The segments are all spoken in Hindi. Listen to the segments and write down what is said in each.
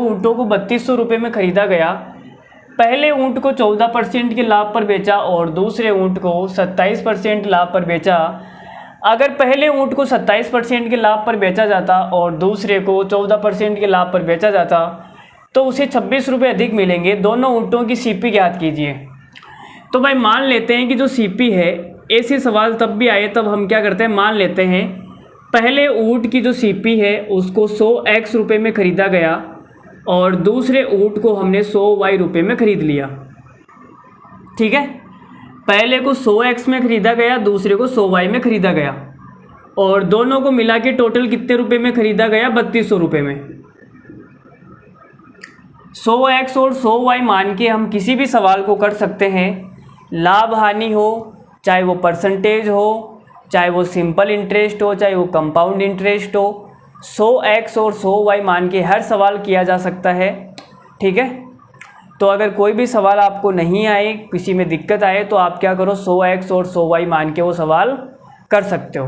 ऊँटों को 3200 रुपये में खरीदा गया। पहले ऊँट को 14% के लाभ पर बेचा और दूसरे ऊँट को 27% लाभ पर बेचा। अगर पहले ऊँट को 27% के लाभ पर बेचा जाता और दूसरे को 14% के लाभ पर बेचा जाता तो उसे 26 रुपये अधिक मिलेंगे। दोनों ऊँटों की सीपी ज्ञात कीजिए। तो भाई मान लेते हैं कि जो सीपी है, ऐसे सवाल तब भी आए तब हम क्या करते हैं, मान लेते हैं पहले ऊँट की जो सीपी है उसको 100x रुपये में ख़रीदा गया और दूसरे ऊँट को हमने 100y रुपये में ख़रीद लिया। ठीक है, पहले को 100x में ख़रीदा गया, दूसरे को 100y में ख़रीदा गया और दोनों को मिला के टोटल कितने रुपये में ख़रीदा गया, 3200 रुपये में। 100x और 100y मान के हम किसी भी सवाल को कर सकते हैं। लाभ हानि हो, चाहे वो परसेंटेज हो, चाहे वो सिंपल इंटरेस्ट हो, चाहे वो कंपाउंड इंटरेस्ट हो, 100x और 100y मान के हर सवाल किया जा सकता है। ठीक है, तो अगर कोई भी सवाल आपको नहीं आए, किसी में दिक्कत आए तो आप क्या करो, 100x और 100y मान के वो सवाल कर सकते हो।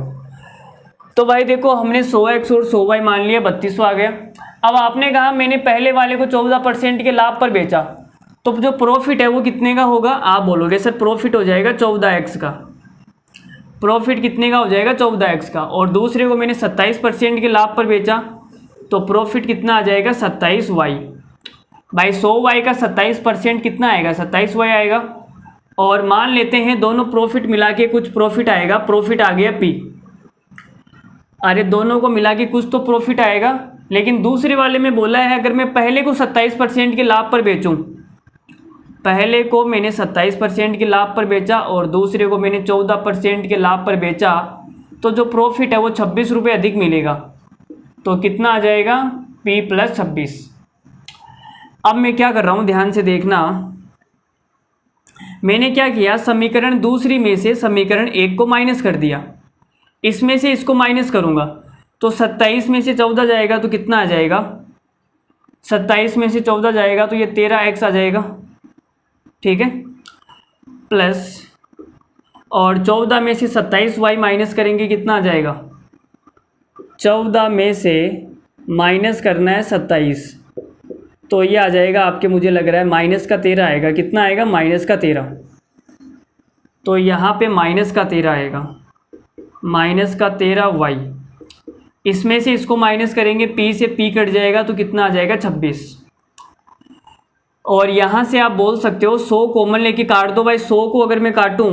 तो भाई देखो हमने 100x और 100y मान लिया, 3200 आ गया। अब आपने कहा मैंने पहले वाले को 14% के लाभ पर बेचा, तो जो प्रॉफिट है वो कितने का होगा। आप बोलोगे सर प्रॉफिट हो जाएगा 14x का। प्रॉफिट कितने का हो जाएगा, 14x का। और दूसरे को मैंने 27% के लाभ पर बेचा तो प्रॉफिट कितना आ जाएगा, 27y। भाई 100y का 27% कितना आएगा, 27y आएगा। और मान लेते हैं दोनों प्रॉफिट मिला के कुछ प्रॉफिट आएगा, प्रॉफिट आ गया p। अरे दोनों को मिला के कुछ तो प्रॉफिट आएगा, लेकिन दूसरे वाले में बोला है अगर मैं पहले को 27% के लाभ पर बेचूं, पहले को मैंने 27% के लाभ पर बेचा और दूसरे को मैंने 14% के लाभ पर बेचा, तो जो प्रॉफिट है वो 26 रुपये अधिक मिलेगा। तो कितना आ जाएगा, p + 26। अब मैं क्या कर रहा हूँ, ध्यान से देखना। मैंने क्या किया, समीकरण दूसरी में से समीकरण 1 को माइनस कर दिया, इसमें से इसको माइनस करूँगा तो 27 में से 14 जाएगा तो कितना आ जाएगा, 27 में से 14 जाएगा तो ये 13x आ जाएगा। ठीक है, प्लस और 14 में से 27y माइनस करेंगे, कितना आ जाएगा, 14 में से माइनस करना है 27 तो ये आ जाएगा आपके, मुझे लग रहा है माइनस का 13 आएगा। कितना आएगा, माइनस का 13। तो यहाँ पे माइनस का 13 आएगा, माइनस का 13y। इसमें से इसको माइनस करेंगे, p से p कट जाएगा तो कितना आ जाएगा, 26। और यहाँ से आप बोल सकते हो 100 कॉमन लेके काट दो। भाई 100 को अगर मैं काटूँ,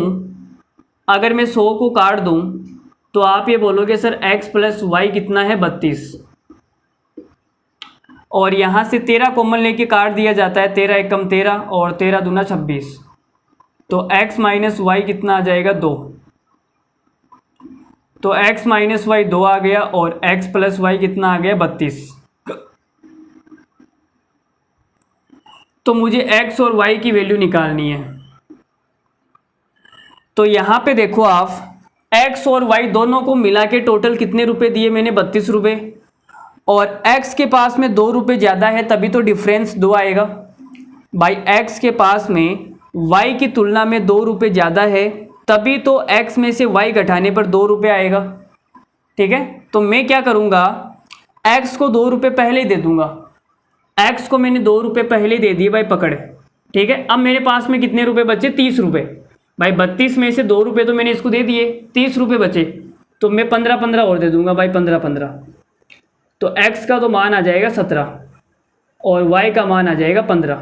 अगर मैं 100 को काट दूँ तो आप ये बोलोगे सर x + y कितना है, 32। और यहाँ से 13 कॉमन लेके काट दिया जाता है, 13 × 13 और 13 दूना 26। तो x - y कितना आ जाएगा, 2। तो x - y 2 आ गया और x + y कितना आ गया, 32। तो मुझे x और y की वैल्यू निकालनी है। तो यहाँ पे देखो आप, x और y दोनों को मिला के टोटल कितने रुपए दिए मैंने, 32 रुपये। और x के पास में 2 रुपये ज़्यादा है तभी तो डिफरेंस 2 आएगा। भाई x के पास में y की तुलना में 2 रुपये ज़्यादा है तभी तो x में से y घटाने पर 2 रुपये आएगा। ठीक है, तो मैं क्या करूँगा, x को 2 रुपये पहले ही दे दूँगा। x को मैंने 2 रुपये पहले ही दे दिए भाई, पकड़। ठीक है, अब मेरे पास में कितने रुपये बचे, 30 रुपये। भाई 32 में से 2 रुपये तो मैंने इसको दे दिए, 30 रुपये बचे तो मैं 15 और दे दूँगा भाई, 15। तो x का तो मान आ जाएगा 17 और y का मान आ जाएगा 15।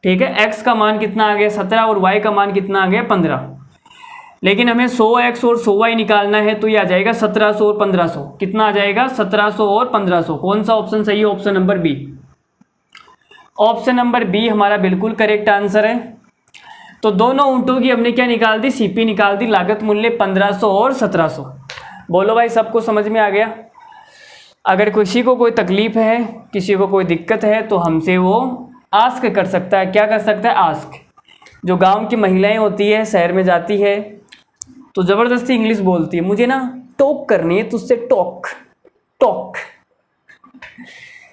ठीक है, x का मान कितना आ गया, 17 और y का मान कितना आ गया, 15। लेकिन हमें 100x और 100y निकालना है तो ये आ जाएगा 1700 और 1500। कितना आ जाएगा, 1700 और 1500। कौन सा ऑप्शन सही है, option number B. Option number B हमारा बिल्कुल करेक्ट आंसर है। तो दोनों ऊँटों की हमने क्या निकाल दी, सीपी निकाल दी, लागत मूल्य 1500 और 1700। बोलो भाई सबको समझ में आ गया। अगर किसी को कोई तकलीफ़ है, किसी को कोई दिक्कत है तो हमसे वो आस्क कर सकता है। क्या कर सकता है, आस्क। जो गांव की महिलाएं होती है, शहर में जाती है तो ज़बरदस्ती इंग्लिश बोलती है, मुझे ना टॉक करनी है तुझसे, टॉक।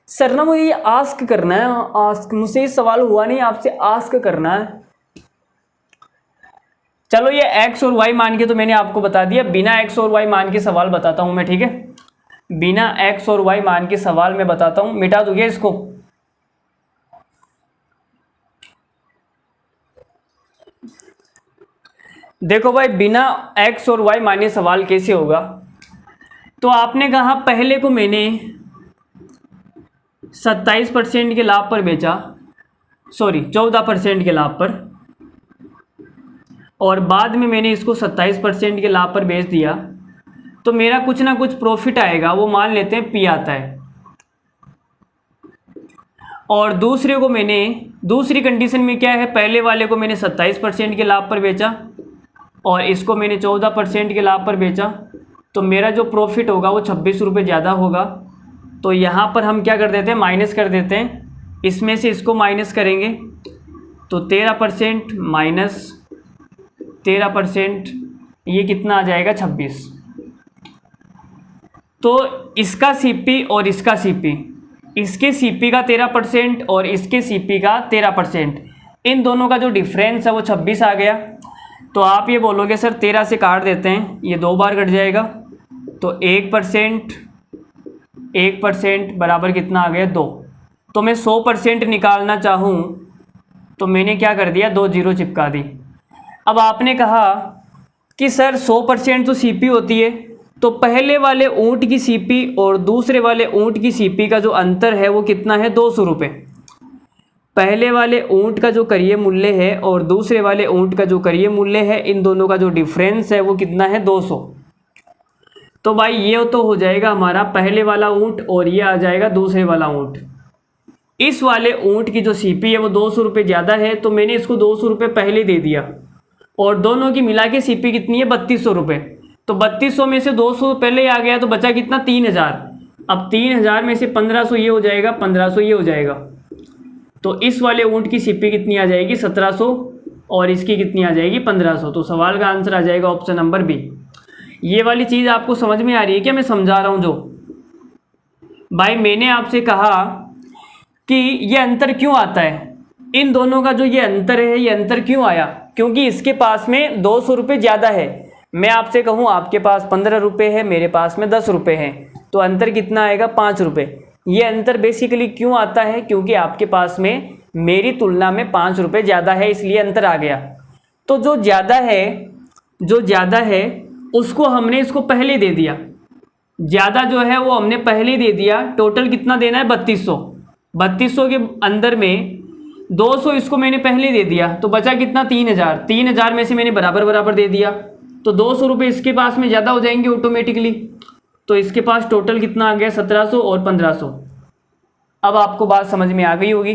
सर ना मुझे ये आस्क करना है, आस्क, मुझसे ये सवाल हुआ नहीं, आपसे आस्क करना है। चलो ये x और y मान के तो मैंने आपको बता दिया, बिना x और y मान के सवाल बताता हूँ मैं। ठीक है, बिना x और y मान के सवाल मैं बताता हूँ, मिटा दोगे इसको? देखो भाई, बिना x और y माने सवाल कैसे होगा? तो आपने कहा पहले को मैंने 27% के लाभ पर बेचा, सॉरी 14% के लाभ पर, और बाद में मैंने इसको 27% के लाभ पर बेच दिया, तो मेरा कुछ ना कुछ प्रॉफिट आएगा, वो मान लेते हैं P आता है। और दूसरे को मैंने, दूसरी कंडीशन में क्या है, पहले वाले को मैंने 27% के लाभ पर बेचा और इसको मैंने 14% के लाभ पर बेचा, तो मेरा जो प्रॉफिट होगा वो 26 रुपये ज़्यादा होगा। तो यहाँ पर हम क्या कर देते हैं, माइनस कर देते हैं, इसमें से इसको माइनस करेंगे तो 13% माइनस 13%, ये कितना आ जाएगा, 26। तो इसका CP और इसका CP, इसके CP का 13% और इसके CP का 13%, इन दोनों का जो डिफरेंस है वो 26 आ गया। तो आप ये बोलोगे सर 13 से काट देते हैं, ये 2 बार कट जाएगा, तो 1% बराबर कितना आ गया, 2। तो मैं 100% निकालना चाहूँ तो मैंने क्या कर दिया, 2 जीरो चिपका दी। अब आपने कहा कि सर 100% तो CP होती है, तो पहले वाले ऊँट की CP और दूसरे वाले ऊँट की CP का जो अंतर है वो कितना है, 200 रुपये। पहले वाले ऊँट का जो क्रय मूल्य है और दूसरे वाले ऊँट का जो क्रय मूल्य है, इन दोनों का जो डिफरेंस है वो कितना है, 200। तो भाई ये तो हो जाएगा हमारा पहले वाला ऊँट और ये आ जाएगा दूसरे वाला ऊँट। इस वाले ऊँट की जो CP है वो 200 रुपये ज़्यादा है, तो मैंने इसको 200 रुपये पहले दे दिया, और दोनों की मिला के CP कितनी है, 3200 रुपये। तो 3200 में से 200 पहले आ गया, तो बचा कितना, 3000। अब 3000 में से 1500 ये हो जाएगा, 1500 ये हो जाएगा, तो इस वाले ऊँट की CP कितनी आ जाएगी, 1700, और इसकी कितनी आ जाएगी, 1500। तो सवाल का आंसर आ जाएगा ऑप्शन नंबर बी। ये वाली चीज़ आपको समझ में आ रही है क्या, मैं समझा रहा हूँ जो? भाई मैंने आपसे कहा कि ये अंतर क्यों आता है, इन दोनों का जो ये अंतर है, ये अंतर क्यों आया, क्योंकि इसके पास में 200 रुपये ज़्यादा है। मैं आपसे कहूँ आपके पास 15 रुपये है, मेरे पास में 10 रुपये है, तो अंतर कितना आएगा, 5 रुपये। ये अंतर बेसिकली क्यों आता है, क्योंकि आपके पास में मेरी तुलना में 5 रुपये ज़्यादा है, इसलिए अंतर आ गया। तो जो ज़्यादा है उसको हमने इसको पहले दे दिया, ज़्यादा जो है वो हमने पहले दे दिया। टोटल कितना देना है, 3200 के अंदर में 200 इसको मैंने पहले दे दिया, तो बचा कितना, 3000। 3000 में से मैंने बराबर दे दिया, तो 200 रुपये इसके पास में ज़्यादा हो जाएंगे ऑटोमेटिकली। तो इसके पास टोटल कितना आ गया, 1700 और 1500। अब आपको बात समझ में आ गई होगी।